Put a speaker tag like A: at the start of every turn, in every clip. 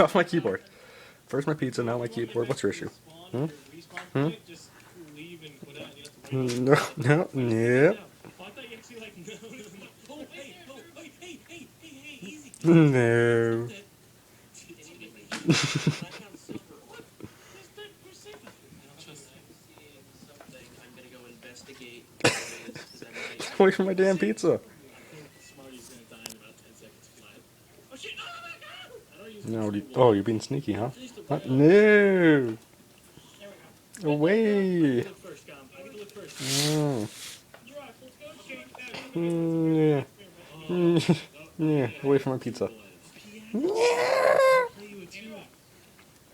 A: off my keyboard. First my pizza, now my keyboard. What's your issue? Hmm? Hmm? No, no, yeah. No. Get away from my damn pizza. No, oh, you're being sneaky, huh? What? No. Away. Mm. Yeah. Yeah. Away from my pizza.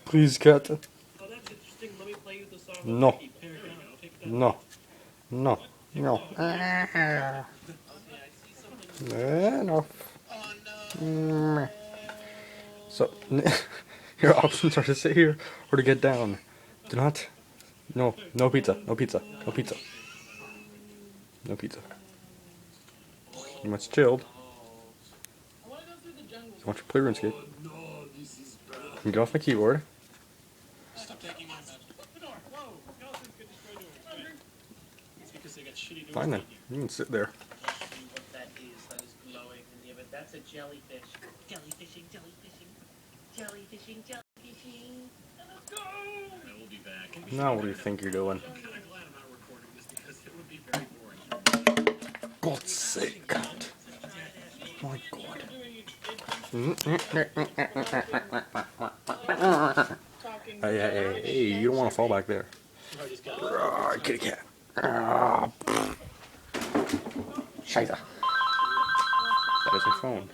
A: Please, cat. No. No. No. No. No. So, your options are to sit here or to get down. Do not. No. No pizza. No pizza. No pizza. No pizza. You much chilled. You want your play RuneScape? You get off my keyboard. Fine then. You can sit there.
B: That's a jellyfish. Jellyfishing, jellyfishing, jellyfishing, jellyfishing. Let's go! I will be back.
A: Now what do you think you're doing?
B: I'm kind of glad I'm not recording this because it would be very boring.
A: God's sake, God. My God. Hey, you don't want to fall back there. Kitty cat. Scheiße. That is my phone.